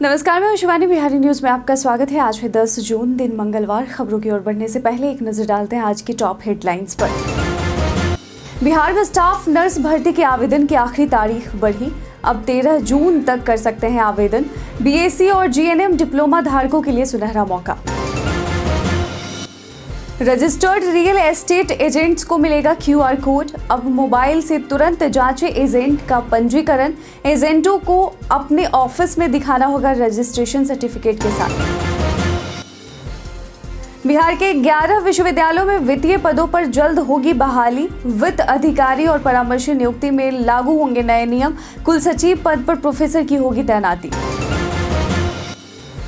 नमस्कार, मैं शिवानी। बिहारी न्यूज में आपका स्वागत है। आज है 10 जून, दिन मंगलवार। खबरों की ओर बढ़ने से पहले एक नजर डालते हैं आज की टॉप हेडलाइंस पर। बिहार में स्टाफ नर्स भर्ती के आवेदन की आखिरी तारीख बढ़ी। अब 13 जून तक कर सकते हैं आवेदन। बीएससी और जीएनएम डिप्लोमा धारकों के लिए सुनहरा मौका। रजिस्टर्ड रियल एस्टेट एजेंट्स को मिलेगा क्यूआर कोड। अब मोबाइल से तुरंत जांचे एजेंट का पंजीकरण। एजेंटों को अपने ऑफिस में दिखाना होगा रजिस्ट्रेशन सर्टिफिकेट के साथ। बिहार के 11 विश्वविद्यालयों में वित्तीय पदों पर जल्द होगी बहाली। वित्त अधिकारी और परामर्शी नियुक्ति में लागू होंगे नए नियम। कुल सचिव पद पर प्रोफेसर की होगी तैनाती।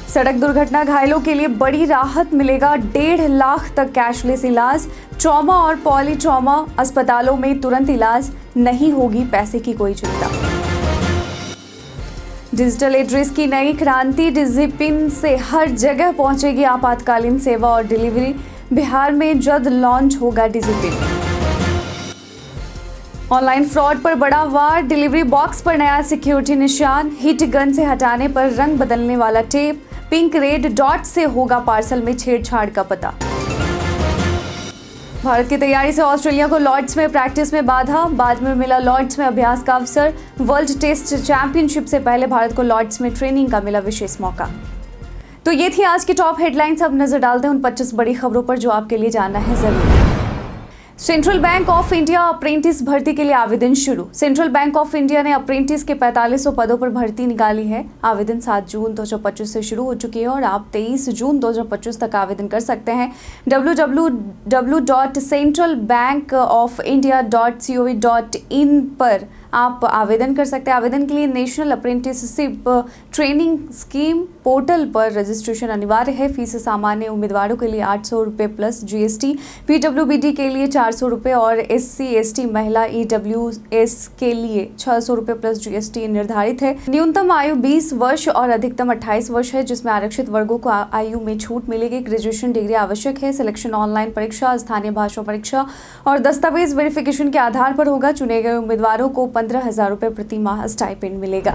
सड़क दुर्घटना घायलों के लिए बड़ी राहत, मिलेगा 1.5 लाख तक कैशलेस इलाज। ट्रॉमा और पॉली ट्रॉमा अस्पतालों में तुरंत इलाज, नहीं होगी पैसे की कोई चिंता। डिजिटल एड्रेस की नई क्रांति, डिजिपिन से हर जगह पहुंचेगी आपातकालीन सेवा और डिलीवरी। बिहार में जल्द लॉन्च होगा डिजिपिन। ऑनलाइन फ्रॉड पर बड़ा वार, डिलीवरी बॉक्स पर नया सिक्योरिटी निशान। हीट गन से हटाने पर रंग बदलने वाला टेप। पिंक रेड डॉट से होगा पार्सल में छेड़छाड़ का पता। भारत की तैयारी से ऑस्ट्रेलिया को लॉर्ड्स में प्रैक्टिस में बाधा, बाद में मिला लॉर्ड्स में अभ्यास का अवसर। वर्ल्ड टेस्ट चैंपियनशिप से पहले भारत को लॉर्ड्स में ट्रेनिंग का मिला विशेष मौका। तो ये थी आज की टॉप हेडलाइंस। अब नजर डालते हैं उन 25 बड़ी खबरों पर जो आपके लिए जानना है जरूरी। Central bank of India apprentice भर्ती के लिए आवेदन शुरू। सेंट्रल बैंक ऑफ इंडिया ने अप्रेंटिस के 4500 पदों पर भर्ती निकाली है। आवेदन 7 जून 2025 से शुरू हो चुकी है और आप 23 जून 2025 तक आवेदन कर सकते हैं। www.centralbankofindia.gov.in पर आप आवेदन कर सकते हैं। आवेदन के लिए national apprenticeship training scheme portal पर रजिस्ट्रेशन अनिवार्य है। फीस सामान्य उम्मीदवारों के लिए 800 रुपये प्लस जीएसटी, पीडब्ल्यूबीडी के लिए 400 रुपये और SC/ST महिला EWS के लिए 600 रुपये प्लस जीएसटी निर्धारित है। न्यूनतम आयु 20 वर्ष और अधिकतम 28 वर्ष है, जिसमें आरक्षित वर्गों को आयु में छूट मिलेगी। ग्रेजुएशन डिग्री आवश्यक है। सिलेक्शन ऑनलाइन परीक्षा, स्थानीय भाषा परीक्षा और दस्तावेज वेरिफिकेशन के आधार पर होगा। चुने गए उम्मीदवारों को 15,000 रुपये प्रति माह स्टाइपेंड मिलेगा।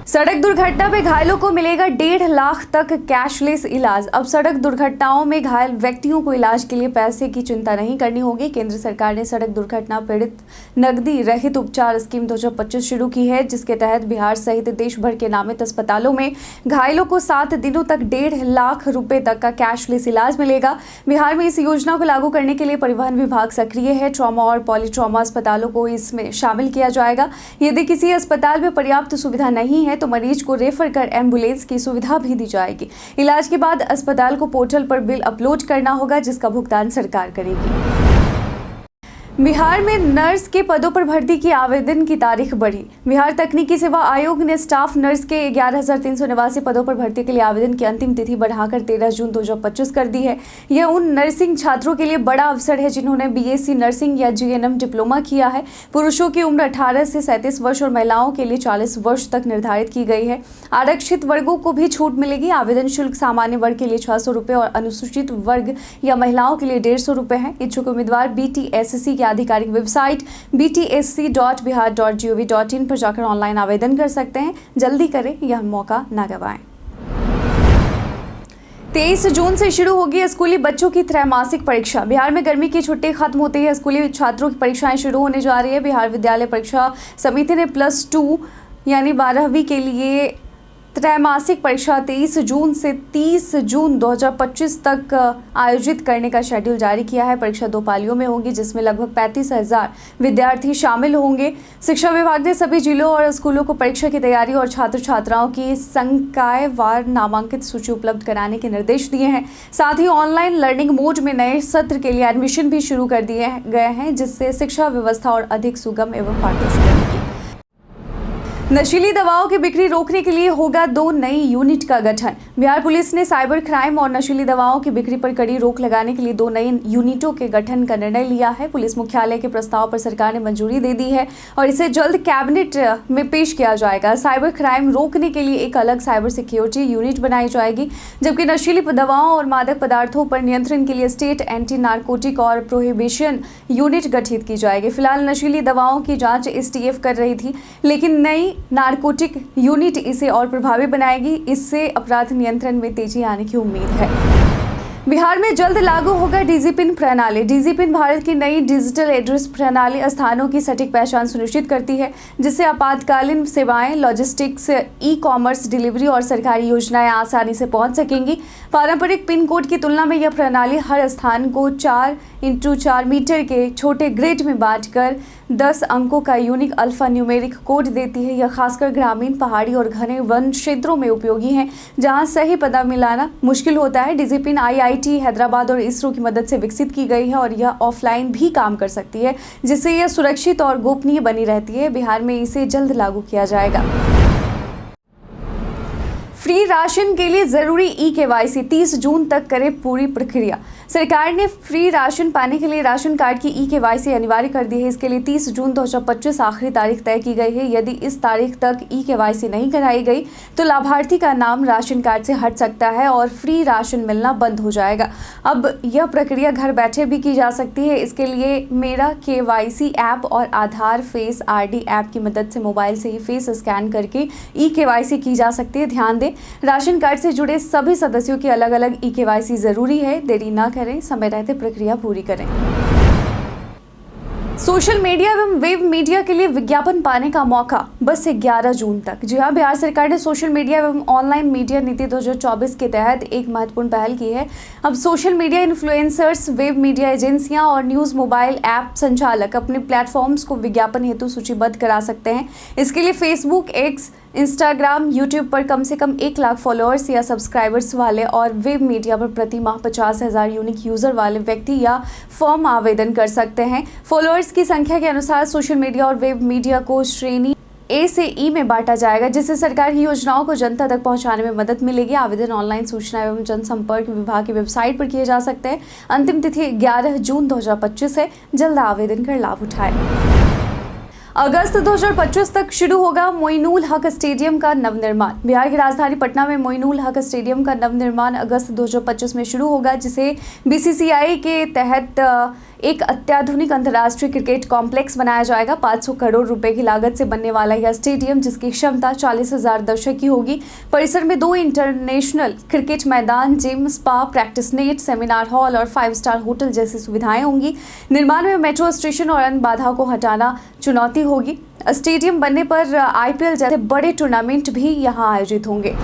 सड़क दुर्घटना में घायलों को मिलेगा 1.5 लाख तक कैशलेस इलाज। अब सड़क दुर्घटनाओं में घायल व्यक्तियों को इलाज के लिए पैसे की चिंता नहीं करनी होगी। केंद्र सरकार ने सड़क दुर्घटना पीड़ित नकदी रहित उपचार स्कीम 2025 शुरू की है, जिसके तहत बिहार सहित देश भर के नामित अस्पतालों में घायलों को 7 दिनों तक 1.5 लाख रुपए तक का कैशलेस इलाज मिलेगा। बिहार में इस योजना को लागू करने के लिए परिवहन विभाग सक्रिय है। ट्रॉमा और पॉली ट्रॉमा अस्पतालों को इसमें शामिल किया जाएगा। यदि किसी अस्पताल में पर्याप्त सुविधा नहीं है तो मरीज को रेफर कर एम्बुलेंस की सुविधा भी दी जाएगी। इलाज के बाद अस्पताल को पोर्टल पर बिल अपलोड करना होगा, जिसका भुगतान सरकार करेगी। बिहार में नर्स के पदों पर भर्ती की आवेदन की तारीख बढ़ी। बिहार तकनीकी सेवा आयोग ने स्टाफ नर्स के 11,389 पदों पर भर्ती के लिए आवेदन की अंतिम तिथि बढ़ाकर 13 जून 2025 कर दी है। यह उन नर्सिंग छात्रों के लिए बड़ा अवसर है जिन्होंने बीएससी नर्सिंग या जीएनएम डिप्लोमा किया है। पुरुषों की उम्र 18 से 37 वर्ष और महिलाओं के लिए 40 वर्ष तक निर्धारित की गई है। आरक्षित वर्गों को भी छूट मिलेगी। आवेदन शुल्क सामान्य वर्ग के लिए 600 रुपये और अनुसूचित वर्ग या महिलाओं के लिए 150 रुपये है। इच्छुक उम्मीदवार BTSC आधिकारिक वेबसाइट btsc.bihar.gov.in पर जाकर ऑनलाइन आवेदन कर सकते हैं। जल्दी करें, यह मौका ना गंवाएं। 23 जून से शुरू होगी स्कूली बच्चों की त्रैमासिक परीक्षा। बिहार में गर्मी की छुट्टी खत्म होते ही स्कूली छात्रों की परीक्षाएं शुरू होने जा रही है। बिहार विद्यालय परीक्षा समिति ने +2 यानी 12वीं के लिए त्रैमासिक परीक्षा 23 जून से 30 जून 2025 तक आयोजित करने का शेड्यूल जारी किया है। परीक्षा 2 पालियों में होगी, जिसमें लगभग 35,000 विद्यार्थी शामिल होंगे। शिक्षा विभाग ने सभी जिलों और स्कूलों को परीक्षा की तैयारी और छात्र छात्राओं की संकायवार नामांकित सूची उपलब्ध कराने के निर्देश दिए हैं। साथ ही ऑनलाइन लर्निंग मोड में नए सत्र के लिए एडमिशन भी शुरू कर दिए गए हैं, जिससे शिक्षा व्यवस्था और अधिक सुगम एवं पारदर्शी बनेगी। नशीली दवाओं की बिक्री रोकने के लिए होगा 2 नई यूनिट का गठन। बिहार पुलिस ने साइबर क्राइम और नशीली दवाओं की बिक्री पर कड़ी रोक लगाने के लिए 2 नई यूनिटों के गठन का निर्णय लिया है। पुलिस मुख्यालय के प्रस्ताव पर सरकार ने मंजूरी दे दी है और इसे जल्द कैबिनेट में पेश किया जाएगा। साइबर क्राइम रोकने के लिए एक अलग साइबर सिक्योरिटी यूनिट बनाई जाएगी, जबकि नशीली दवाओं और मादक पदार्थों पर नियंत्रण के लिए स्टेट एंटी नार्कोटिक और प्रोहिबिशन यूनिट गठित की जाएगी। फिलहाल नशीली दवाओं की जाँच STF कर रही थी, लेकिन नई नारकोटिक यूनिट इसे और प्रभावी बनाएगी। इससे अपराध नियंत्रण में तेजी आने की उम्मीद है। बिहार में जल्द लागू होगा डीजीपिन प्रणाली। डीजीपिन भारत की नई डिजिटल एड्रेस प्रणाली स्थानों की सटीक पहचान सुनिश्चित करती है, जिससे आपातकालीन सेवाएं, लॉजिस्टिक्स, ई कॉमर्स, डिलीवरी और सरकारी योजनाएं आसानी से पहुंच सकेंगी। पारंपरिक पिन कोड की तुलना में यह प्रणाली हर स्थान को 4x4 मीटर के छोटे ग्रिड में बांटकर 10 अंकों का यूनिक अल्फा न्यूमेरिक कोड देती है। यह खासकर ग्रामीण, पहाड़ी और घने वन क्षेत्रों में उपयोगी है, जहां सही पता मिलाना मुश्किल होता है। डीजीपिन आईआईटी हैदराबाद और इसरो की मदद से विकसित की गई है और यह ऑफलाइन भी काम कर सकती है, जिससे यह सुरक्षित और गोपनीय बनी रहती है। बिहार में इसे जल्द लागू किया जाएगा। फ्री राशन के लिए जरूरी ई-केवाईसी 30 जून तक करें पूरी प्रक्रिया। सरकार ने फ्री राशन पाने के लिए राशन कार्ड की ई-केवाईसी अनिवार्य कर दी है। इसके लिए 30 जून 2025 आखिरी तारीख तय की गई है। यदि इस तारीख तक ई-केवाईसी नहीं कराई गई तो लाभार्थी का नाम राशन कार्ड से हट सकता है और फ्री राशन मिलना बंद हो जाएगा। अब यह प्रक्रिया घर बैठे भी की जा सकती है। इसके लिए मेरा केवाईसी ऐप और आधार फेस आरडी ऐप की मदद से मोबाइल से ही फेस स्कैन करके ई-केवाईसी की जा सकती है। ध्यान दें, राशन कार्ड से जुड़े सभी सदस्यों की अलग अलग ई-केवाईसी जरूरी है। देरी न करें, समय रहते प्रक्रिया पूरी करें। सोशल मीडिया एवं वेब मीडिया के लिए विज्ञापन पाने का मौका बस 11 जून तक। जी हाँ, बिहार सरकार ने सोशल मीडिया एवं ऑनलाइन मीडिया नीति 2024 के तहत एक महत्वपूर्ण पहल की है। अब social media influencers, web media एजेंसियां और न्यूज़ मोबाइल ऐप संचालक अपने प्लेटफॉर्म्स को विज्ञापन हेतु सूचीबद्ध करा सकते हैं। इसके लिए फेसबुक, एक्स, इंस्टाग्राम, यूट्यूब पर कम से कम 1 लाख फॉलोअर्स या सब्सक्राइबर्स वाले और वेब मीडिया पर प्रति माह 50,000 यूनिक यूजर वाले व्यक्ति या फर्म आवेदन कर सकते हैं। फॉलोअर्स की संख्या के अनुसार सोशल मीडिया और वेब मीडिया को श्रेणी ए से ई में बांटा जाएगा, जिससे सरकार की योजनाओं को जनता तक पहुंचाने में मदद मिलेगी। आवेदन ऑनलाइन सूचना एवं जनसंपर्क विभाग की वेबसाइट पर किए जा सकते हैं। अंतिम तिथि 11 जून 2025 है। जल्द आवेदन कर लाभ उठाएं। अगस्त 2025 तक शुरू होगा मोइनुल हक स्टेडियम का नवनिर्माण। बिहार की राजधानी पटना में मोइनुल हक स्टेडियम का नवनिर्माण अगस्त 2025 में शुरू होगा, जिसे बीसीसीआई के तहत एक अत्याधुनिक अंतर्राष्ट्रीय क्रिकेट कॉम्प्लेक्स बनाया जाएगा। 500 करोड़ रुपए की लागत से बनने वाला यह स्टेडियम, जिसकी क्षमता 40,000 दर्शक की होगी। परिसर में 2 इंटरनेशनल क्रिकेट मैदान, gym, spa, practice net, seminar hall और 5 स्टार होटल जैसी सुविधाएं होंगी। निर्माण में मेट्रो स्टेशन और अन्य बाधाओं को हटाना चुनौती होगी। स्टेडियम बनने पर आईपीएल जैसे बड़े टूर्नामेंट भी यहां आयोजित होंगे।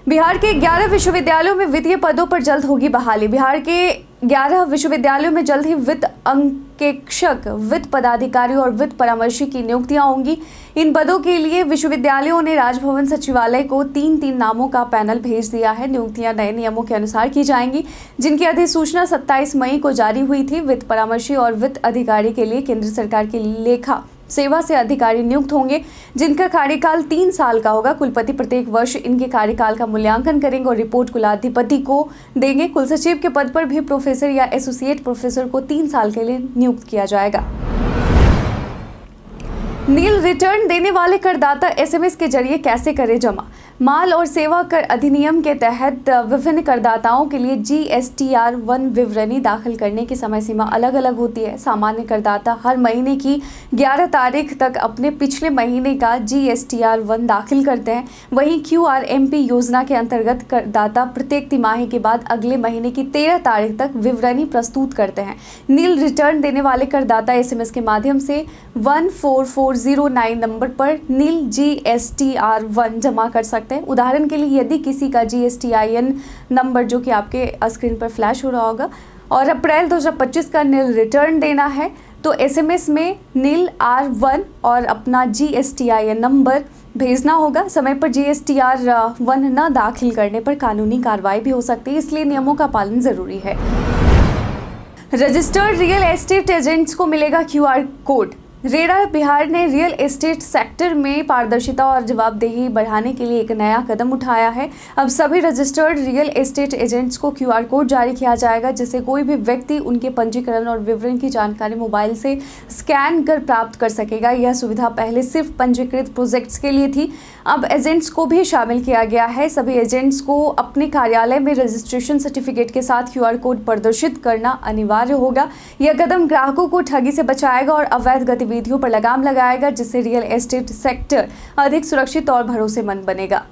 बिहार के 11 विश्वविद्यालयों में वित्तीय पदों पर जल्द होगी बहाली। बिहार के 11 विश्वविद्यालयों में जल्द ही वित्त अंकेक्षक, वित्त पदाधिकारी और वित्त परामर्शी की नियुक्तियां होंगी। इन पदों के लिए विश्वविद्यालयों ने राजभवन सचिवालय को 3 नामों का पैनल भेज दिया है। नियुक्तियां नए नियमों के अनुसार की जाएंगी, जिनकी अधिसूचना 27 मई को जारी हुई थी। वित्त परामर्शी और वित्त अधिकारी के लिए केंद्र सरकार के लेखा सेवा से अधिकारी नियुक्त होंगे, जिनका कार्यकाल 3 साल का होगा। कुलपति प्रत्येक वर्ष इनके कार्यकाल का मूल्यांकन करेंगे और रिपोर्ट कुलाधिपति को देंगे। कुलसचिव के पद पर भी प्रोफेसर या एसोसिएट प्रोफेसर को 3 साल के लिए नियुक्त किया जाएगा। नील रिटर्न देने वाले करदाता एसएमएस के जरिए कैसे करें जमा। माल और सेवा कर अधिनियम के तहत विभिन्न करदाताओं के लिए GSTR-1 विवरणी दाखिल करने की समय सीमा अलग अलग होती है। सामान्य करदाता हर महीने की 11 तारीख तक अपने पिछले महीने का GSTR-1 दाखिल करते हैं। वहीं QRMP योजना के अंतर्गत करदाता प्रत्येक तिमाही के बाद अगले महीने की 13 तारीख तक विवरणी प्रस्तुत करते हैं। नील रिटर्न देने वाले करदाता SMS के माध्यम से 14409 नंबर पर नील GSTR-1 जमा कर सकते हैं। उदाहरण के लिए यदि किसी का GSTIN नंबर, जो कि आपके स्क्रीन पर फ्लैश हो रहा होगा, और अप्रैल 2025 का नील रिटर्न देना है, तो SMS में नील R1 और अपना GSTIN नंबर भेजना होगा। समय पर GSTR-1 न दाखिल करने पर कानूनी कार्रवाई भी हो सकती है, इसलिए नियमों का पालन जरूरी है। रजिस्टर्ड रियल एस्टेट एजेंट्स को मिलेगा QR कोड। रेरा बिहार ने रियल एस्टेट सेक्टर में पारदर्शिता और जवाबदेही बढ़ाने के लिए एक नया कदम उठाया है। अब सभी रजिस्टर्ड रियल एस्टेट एजेंट्स को QR कोड जारी किया जाएगा, जिससे कोई भी व्यक्ति उनके पंजीकरण और विवरण की जानकारी मोबाइल से स्कैन कर प्राप्त कर सकेगा। यह सुविधा पहले सिर्फ पंजीकृत प्रोजेक्ट्स के लिए थी, अब एजेंट्स को भी शामिल किया गया है। सभी एजेंट्स को अपने कार्यालय में रजिस्ट्रेशन सर्टिफिकेट के साथ QR कोड प्रदर्शित करना अनिवार्य होगा। यह कदम ग्राहकों को ठगी से बचाएगा और अवैध गतिविधि गतिविधियों पर लगाम लगाएगा, जिससे रियल एस्टेट सेक्टर अधिक सुरक्षित और भरोसेमंद बनेगा।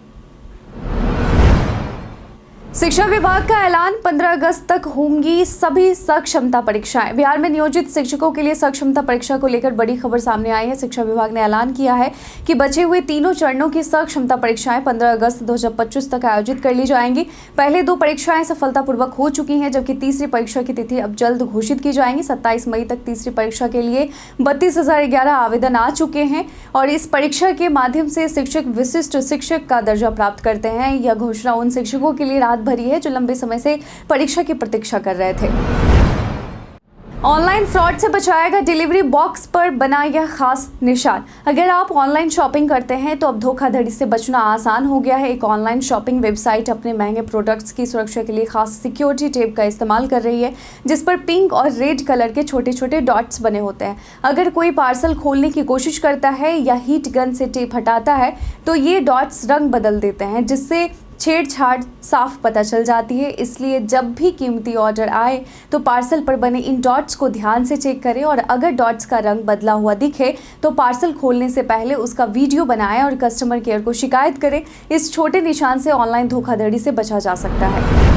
शिक्षा विभाग का ऐलान, 15 अगस्त तक होंगी सभी सक्षमता परीक्षाएं। बिहार में नियोजित शिक्षकों के लिए सक्षमता परीक्षा को लेकर बड़ी खबर सामने आई है। शिक्षा विभाग ने ऐलान किया है कि बचे हुए तीनों चरणों की सक्षमता परीक्षाएं 15 अगस्त 2025 तक आयोजित कर ली जाएंगी। पहले 2 परीक्षाएं सफलतापूर्वक हो चुकी हैं, जबकि तीसरी परीक्षा की तिथि अब जल्द घोषित की जाएंगी। 27 मई तक तीसरी परीक्षा के लिए 32,011 आवेदन आ चुके हैं और इस परीक्षा के माध्यम से शिक्षक विशिष्ट शिक्षक का दर्जा प्राप्त करते हैं। यह घोषणा उन शिक्षकों के लिए राहत भरी है जो लंबे समय से परीक्षा की प्रतीक्षा कर रहे थे। ऑनलाइन फ्रॉड से बचाएगा डिलीवरी बॉक्स पर बना यह खास निशान। अगर आप ऑनलाइन शॉपिंग करते हैं तो अब धोखाधड़ी से बचना आसान हो गया है। एक ऑनलाइन शॉपिंग वेबसाइट अपने महंगे प्रोडक्ट्स की सुरक्षा के लिए खास सिक्योरिटी टेप का इस्तेमाल कर रही है, जिस पर पिंक और रेड कलर के छोटे छोटे डॉट्स बने होते हैं। अगर कोई पार्सल खोलने की कोशिश करता है या हीट गन से टेप हटाता है तो ये डॉट्स रंग बदल देते हैं, जिससे छेड़छाड़ साफ पता चल जाती है। इसलिए जब भी कीमती ऑर्डर आए तो पार्सल पर बने इन डॉट्स को ध्यान से चेक करें और अगर डॉट्स का रंग बदला हुआ दिखे तो पार्सल खोलने से पहले उसका वीडियो बनाएं और कस्टमर केयर को शिकायत करें। इस छोटे निशान से ऑनलाइन धोखाधड़ी से बचा जा सकता है।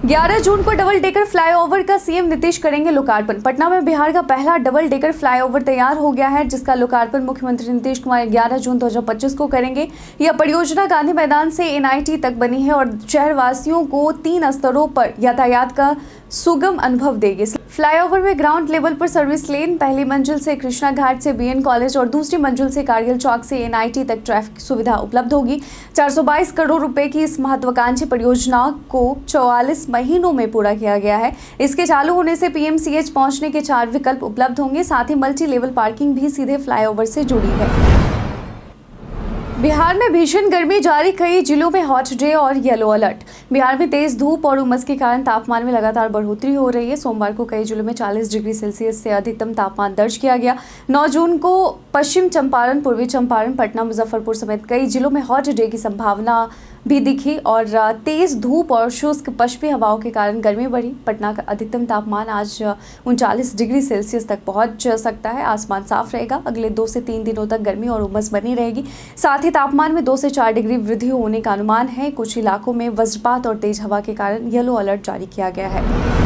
11 जून को डबल डेकर फ्लाईओवर का सीएम नीतीश करेंगे लोकार्पण। पटना में बिहार का पहला डबल डेकर फ्लाईओवर तैयार हो गया है, जिसका लोकार्पण मुख्यमंत्री नीतीश कुमार 11 जून 2025 को करेंगे। यह परियोजना गांधी मैदान से एनआईटी तक बनी है और शहरवासियों को 3 स्तरों पर यातायात का सुगम अनुभव देगी। फ्लाईओवर में ग्राउंड लेवल पर सर्विस लेन, पहली मंजिल से कृष्णा घाट से बीएन कॉलेज और दूसरी मंजिल से कारगिल चौक से एनआईटी तक ट्रैफिक सुविधा उपलब्ध होगी। 422 करोड़ रुपए की इस महत्वाकांक्षी परियोजना को 44 महीनों में पूरा किया गया है। इसके चालू होने से पीएमसीएच पहुंचने के 4 विकल्प उपलब्ध होंगे। साथ ही मल्टी लेवल पार्किंग भी सीधे फ्लाईओवर से जुड़ी है। बिहार में भीषण गर्मी जारी, कई जिलों में हॉट डे और येलो अलर्ट। बिहार में तेज धूप और उमस के कारण तापमान में लगातार बढ़ोतरी हो रही है। सोमवार को कई जिलों में 40 डिग्री सेल्सियस से अधिकतम तापमान दर्ज किया गया। 9 जून को पश्चिम चंपारण, पूर्वी चंपारण, पटना, मुजफ्फरपुर समेत कई जिलों में हॉट डे की संभावना भी दिखी और तेज धूप और शुष्क पश्चिमी हवाओं के कारण गर्मी बढ़ी। पटना का अधिकतम तापमान आज 39 डिग्री सेल्सियस तक पहुंच सकता है। आसमान साफ रहेगा। अगले 2 से 3 दिनों तक गर्मी और उमस बनी रहेगी। साथ ही तापमान में 2 से 4 डिग्री वृद्धि होने का अनुमान है। कुछ इलाकों में वज्रपात और तेज हवा के कारण येलो अलर्ट जारी किया गया है।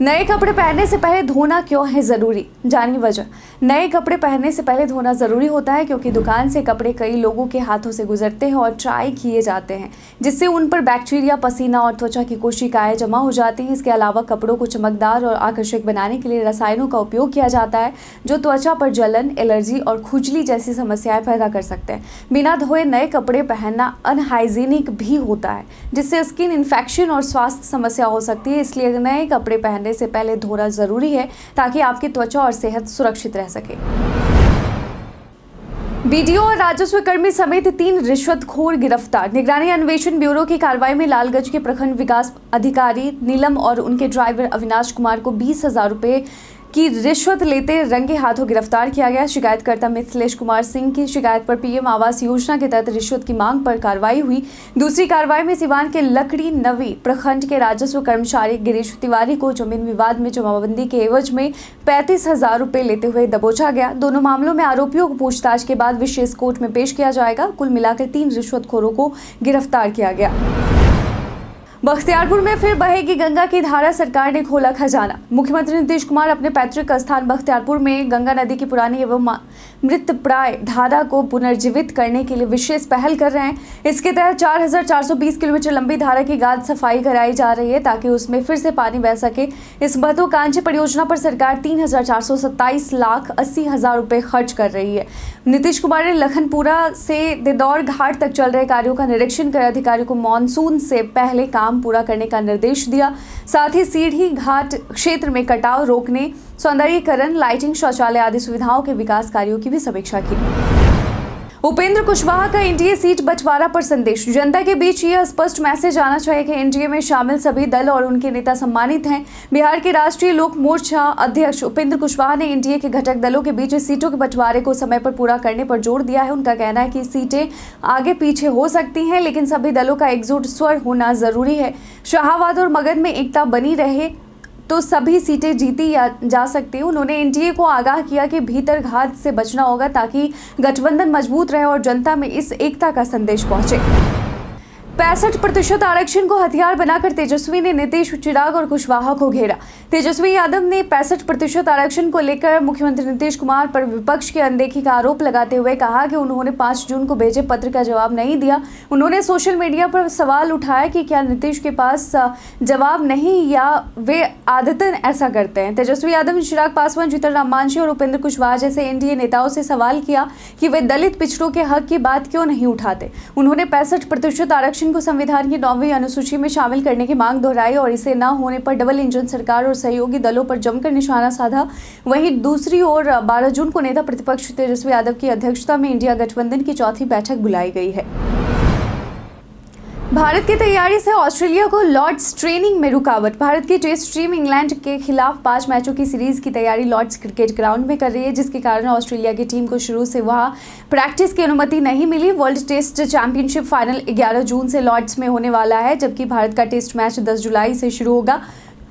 नए कपड़े पहनने से पहले धोना क्यों है जरूरी, जानिए वजह। नए कपड़े पहनने से पहले धोना जरूरी होता है क्योंकि दुकान से कपड़े कई लोगों के हाथों से गुजरते हैं और ट्राई किए जाते हैं, जिससे उन पर बैक्टीरिया, पसीना और त्वचा की कोशिकाएं जमा हो जाती हैं। इसके अलावा कपड़ों को चमकदार और आकर्षक बनाने के लिए रसायनों का उपयोग किया जाता है, जो त्वचा पर जलन, एलर्जी और खुजली जैसी समस्याएं पैदा कर सकते हैं। बिना धोए नए कपड़े पहनना अनहाइजीनिक भी होता है, जिससे स्किन इन्फेक्शन और स्वास्थ्य समस्या हो सकती है। इसलिए नए कपड़े पहनने से पहले धोना जरूरी है ताकि आपकी त्वचा और सेहत सुरक्षित रह सके। बीडीओ और राजस्व कर्मी समेत 3 रिश्वतखोर गिरफ्तार। निगरानी अन्वेषण ब्यूरो की कार्रवाई में लालगंज के प्रखंड विकास अधिकारी नीलम और उनके ड्राइवर अविनाश कुमार को 20,000 रुपए की रिश्वत लेते रंगे हाथों गिरफ्तार किया गया। शिकायतकर्ता मिथिलेश कुमार सिंह की शिकायत पर पीएम आवास योजना के तहत रिश्वत की मांग पर कार्रवाई हुई। दूसरी कार्रवाई में सिवान के लकड़ी नवी प्रखंड के राजस्व कर्मचारी गिरीश तिवारी को जमीन विवाद में जमाबंदी के एवज में 35,000 रुपए लेते हुए दबोचा गया। दोनों मामलों में आरोपियों को पूछताछ के बाद विशेष कोर्ट में पेश किया जाएगा। कुल मिलाकर 3 रिश्वतखोरों को गिरफ्तार किया गया। बख्तियारपुर में फिर बहेगी गंगा की धारा, सरकार ने खोला खजाना। मुख्यमंत्री नीतीश कुमार अपने पैतृक स्थान बख्तियारपुर में गंगा नदी की पुरानी एवं मृतप्राय धारा को पुनर्जीवित करने के लिए विशेष पहल कर रहे हैं। इसके तहत 4,420 किलोमीटर लंबी धारा की गाद सफाई कराई जा रही है ताकि उसमें फिर से पानी बह सके। इस महत्वाकांक्षी परियोजना पर सरकार 3,427 लाख 80,000 रुपए खर्च कर रही है। नीतीश कुमार ने लखनपुरा से दिदौर घाट तक चल रहे कार्यों का निरीक्षण कर अधिकारियों को मानसून से पहले काम पूरा करने का निर्देश दिया। साथ ही सीढ़ी घाट क्षेत्र में कटाव रोकने, सौंदर्यीकरण, लाइटिंग, शौचालय आदि सुविधाओं के विकास कार्यों की भी समीक्षा की। उपेंद्र कुशवाहा का एनडीए सीट बंटवारा पर संदेश। जनता के बीच यह स्पष्ट मैसेज आना चाहिए कि एनडीए में शामिल सभी दल और उनके नेता सम्मानित हैं। बिहार के राष्ट्रीय लोक मोर्चा अध्यक्ष उपेंद्र कुशवाहा ने एनडीए के घटक दलों के बीच सीटों के बंटवारे को समय पर पूरा करने पर जोर दिया है। उनका कहना है कि सीटें आगे पीछे हो सकती हैं, लेकिन सभी दलों का एकजुट स्वर होना जरूरी है। शाहाबाद और मगध में एकता बनी रहे तो सभी सीटें जीती जा सकती हैं। उन्होंने एनडीए को आगाह किया कि भीतर घात से बचना होगा ताकि गठबंधन मजबूत रहे और जनता में इस एकता का संदेश पहुंचे। 65% आरक्षण को हथियार बनाकर तेजस्वी ने नीतीश, चिराग और कुशवाहा को घेरा। तेजस्वी यादव ने 65% आरक्षण को लेकर मुख्यमंत्री नीतीश कुमार पर विपक्ष की अनदेखी का आरोप लगाते हुए कहा कि उन्होंने 5 जून को भेजे पत्र का जवाब नहीं दिया। उन्होंने सोशल मीडिया पर सवाल उठाया कि क्या नीतीश के पास जवाब नहीं या वे आदतन ऐसा करते हैं। तेजस्वी यादव ने चिराग पासवान, जीतन राम मांझी और उपेंद्र कुशवाहा जैसे एनडीए नेताओं से सवाल किया कि वे दलित पिछड़ों के हक की बात क्यों नहीं उठाते। उन्होंने 65% आरक्षण को संविधान की 9वीं अनुसूची में शामिल करने की मांग दोहराई और इसे न होने पर डबल इंजन सरकार और सहयोगी दलों पर जमकर निशाना साधा। वहीं दूसरी ओर 12 जून को नेता प्रतिपक्ष तेजस्वी यादव की अध्यक्षता में इंडिया गठबंधन की चौथी बैठक बुलाई गई है। भारत की तैयारी से ऑस्ट्रेलिया को लॉर्ड्स ट्रेनिंग में रुकावट। भारत की टेस्ट टीम इंग्लैंड के खिलाफ 5 मैचों की सीरीज की तैयारी लॉर्ड्स क्रिकेट ग्राउंड में कर रही है, जिसके कारण ऑस्ट्रेलिया की टीम को शुरू से वहां प्रैक्टिस की अनुमति नहीं मिली। वर्ल्ड टेस्ट चैंपियनशिप फाइनल 11 जून से लॉर्ड्स में होने वाला है, जबकि भारत का टेस्ट मैच 10 जुलाई से शुरू होगा।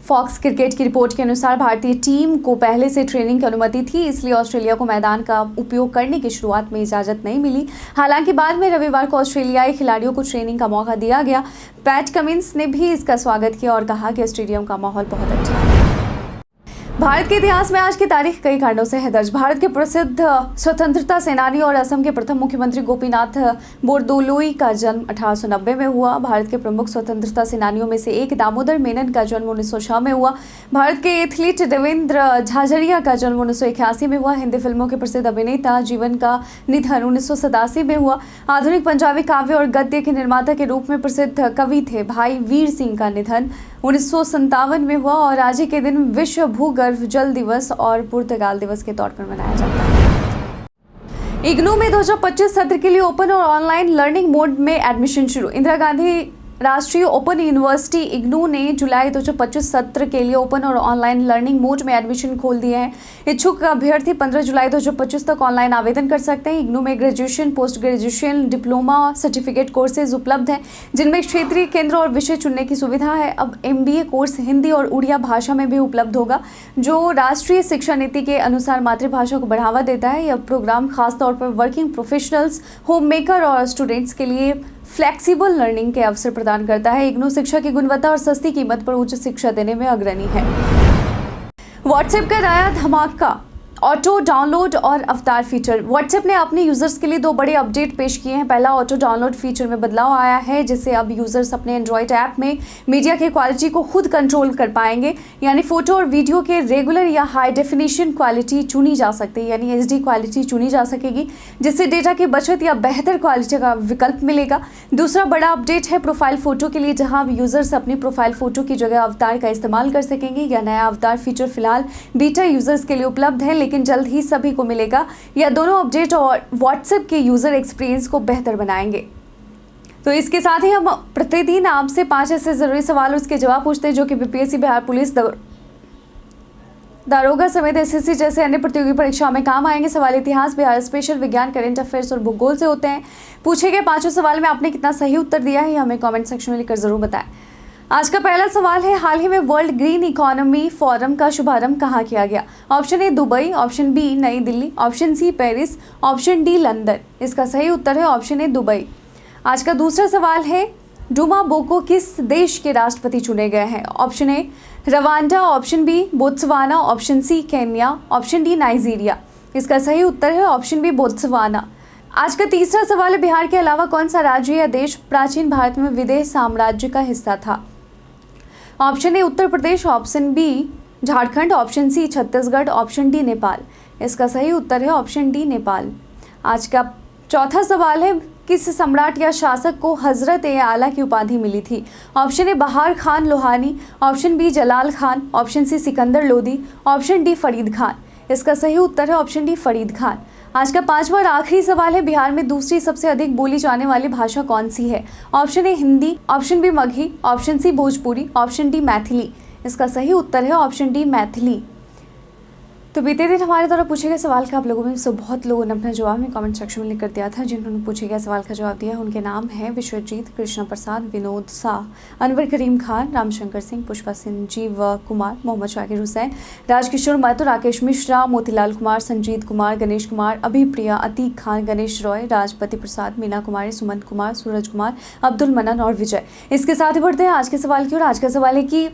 फॉक्स क्रिकेट की रिपोर्ट के अनुसार भारतीय टीम को पहले से ट्रेनिंग की अनुमति थी, इसलिए ऑस्ट्रेलिया को मैदान का उपयोग करने की शुरुआत में इजाजत नहीं मिली। हालांकि बाद में रविवार को ऑस्ट्रेलियाई खिलाड़ियों को ट्रेनिंग का मौका दिया गया। पैट कमिंस ने भी इसका स्वागत किया और कहा कि स्टेडियम का माहौल बहुत अच्छा है। भारत के इतिहास में आज की तारीख कई कारणों से है दर्ज। भारत के प्रसिद्ध स्वतंत्रता सेनानी और असम के प्रथम मुख्यमंत्री गोपीनाथ बोरदोलोई का जन्म 1890 में हुआ। भारत के प्रमुख स्वतंत्रता सेनानियों में से एक दामोदर मेनन का जन्म 1906 में हुआ। भारत के एथलीट देवेंद्र झाझड़िया का जन्म 1981 में हुआ। हिंदी फिल्मों के प्रसिद्ध अभिनेता जीवन का निधन 1987 में हुआ। आधुनिक पंजाबी काव्य और गद्य के निर्माता के रूप में प्रसिद्ध कवि थे भाई वीर सिंह का निधन 1957 में हुआ। और आज ही के दिन विश्व भूगर्भ जल दिवस और पुर्तगाल दिवस के तौर पर मनाया जाता है। इग्नू में 2025 सत्र के लिए ओपन और ऑनलाइन लर्निंग मोड में एडमिशन शुरू। इंदिरा गांधी राष्ट्रीय ओपन यूनिवर्सिटी इग्नू ने जुलाई 2025 सत्र के लिए ओपन और ऑनलाइन लर्निंग मोड में एडमिशन खोल दिए हैं। इच्छुक अभ्यर्थी 15 जुलाई 2025 तक ऑनलाइन आवेदन कर सकते हैं। इग्नू में graduation, post graduation, diploma, certificate courses उपलब्ध हैं, जिनमें क्षेत्रीय केंद्र और विषय चुनने की सुविधा है। अब MBA कोर्स हिंदी और उड़िया भाषा में भी उपलब्ध होगा, जो राष्ट्रीय शिक्षा नीति के अनुसार मातृभाषा को बढ़ावा देता है। यह प्रोग्राम खासतौर पर वर्किंग प्रोफेशनल्स, होम मेकर और स्टूडेंट्स के लिए फ्लेक्सिबल लर्निंग के अवसर प्रदान करता है। इग्नू शिक्षा की गुणवत्ता और सस्ती कीमत पर उच्च शिक्षा देने में अग्रणी है। व्हाट्सएप का नया धमाका, ऑटो डाउनलोड और अवतार फीचर। व्हाट्सएप ने अपने यूजर्स के लिए 2 बड़े अपडेट पेश किए हैं। पहला, ऑटो डाउनलोड फीचर में बदलाव आया है, जिससे अब यूजर्स अपने एंड्रॉइड ऐप में मीडिया की क्वालिटी को खुद कंट्रोल कर पाएंगे। यानी फोटो और वीडियो के रेगुलर या हाई डेफिनेशन क्वालिटी चुनी जा सकती है, यानी HD क्वालिटी चुनी जा सकेगी, जिससे डेटा की बचत या बेहतर क्वालिटी का विकल्प मिलेगा। दूसरा बड़ा अपडेट है प्रोफाइल फोटो के लिए, जहां यूजर्स अपनी प्रोफाइल फोटो की जगह अवतार का इस्तेमाल कर सकेंगे। यह नया अवतार फीचर फिलहाल बीटा यूजर्स के लिए उपलब्ध है, लेकिन जल्द ही सभी को मिलेगा। यह दोनों अपडेट और व्हाट्सएप के यूजर एक्सपीरियंस को बेहतर बनाएंगे। तो इसके साथ ही हम प्रतिदिन आपसे 5 ऐसे जरूरी सवाल उसके जवाब पूछते हैं, जो कि BPSC, बिहार पुलिस, दारोगा समेत SSC जैसे अन्य प्रतियोगी परीक्षाओं में काम आएंगे। सवाल इतिहास, बिहार स्पेशल, विज्ञान, करंट अफेयर्स और भूगोल से होते हैं। पूछे गए 5 सवाल में आपने कितना सही उत्तर दिया है, हमें कमेंट सेक्शन में लिखकर जरूर बताएं। आज का पहला सवाल है, हाल ही में वर्ल्ड ग्रीन इकोनॉमी फोरम का शुभारंभ कहाँ किया गया? Option A Dubai, option B Nai Delhi, option C Paris, option D London. इसका सही उत्तर है ऑप्शन ए दुबई। आज का दूसरा सवाल है, डूमा बोको किस देश के राष्ट्रपति चुने गए हैं? Option A Rwanda, option B Botswana, option C Kenya, option D Nigeria. इसका सही उत्तर है ऑप्शन बी बोत्सवाना। आज का तीसरा सवाल है, बिहार के अलावा कौन सा राज्य या देश प्राचीन भारत में विदेह साम्राज्य का हिस्सा था? Option A Uttar Pradesh, option B Jharkhand, option C Chhattisgarh, option D Nepal. इसका सही उत्तर है ऑप्शन डी नेपाल। आज का चौथा सवाल है, किस सम्राट या शासक को हजरत ए आला की उपाधि मिली थी? Option A Bahar Khan Lohani, option B Jalal Khan, option C Sikandar Lodi, option D Farid Khan. इसका सही उत्तर है ऑप्शन डी फरीद खान। आज का 5वां और आखिरी सवाल है, बिहार में दूसरी सबसे अधिक बोली जाने वाली भाषा कौन सी है? Option A Hindi, option B Magahi, option C Bhojpuri, option D Maithili. इसका सही उत्तर है ऑप्शन डी मैथिली। तो बीते दिन हमारे द्वारा पूछे गए सवाल का आप लोगों में से बहुत लोगों ने अपना जवाब में कमेंट सेक्शन में लिख कर दिया था। जिन्होंने पूछे गए सवाल का जवाब दिया है उनके नाम हैं विश्वजीत, कृष्णा प्रसाद, विनोद शाह, अनवर करीम खान, रामशंकर सिंह, पुष्पा संजीव कुमार, मोहम्मद शाकिर हुसैन, राजकिशोर महतो, राकेश मिश्रा, मोतीलाल कुमार, संजीत कुमार, गणेश कुमार, अभिप्रिया, अतीक खान, गणेश रॉय, राजपति प्रसाद, मीना कुमारी, सुमंत कुमार, सूरज कुमार, अब्दुल मन्नान और विजय। इसके साथ ही बढ़ते हैं आज के सवाल की ओर। आज का सवाल है कि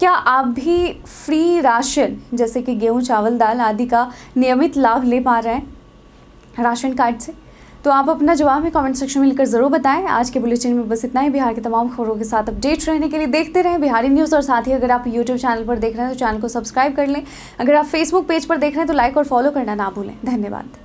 क्या आप भी फ्री राशन जैसे कि गेहूं, चावल, दाल आदि का नियमित लाभ ले पा रहे हैं राशन कार्ड से? तो आप अपना जवाब में कमेंट सेक्शन में लिखकर ज़रूर बताएं। आज के बुलेटिन में बस इतना ही। बिहार की तमाम खबरों के साथ अपडेट रहने के लिए देखते रहें बिहारी न्यूज़। और साथ ही अगर आप यूट्यूब चैनल पर देख रहे हैं तो चैनल को सब्सक्राइब कर लें। अगर आप फेसबुक पेज पर देख रहे हैं तो लाइक और फॉलो करना ना भूलें। धन्यवाद।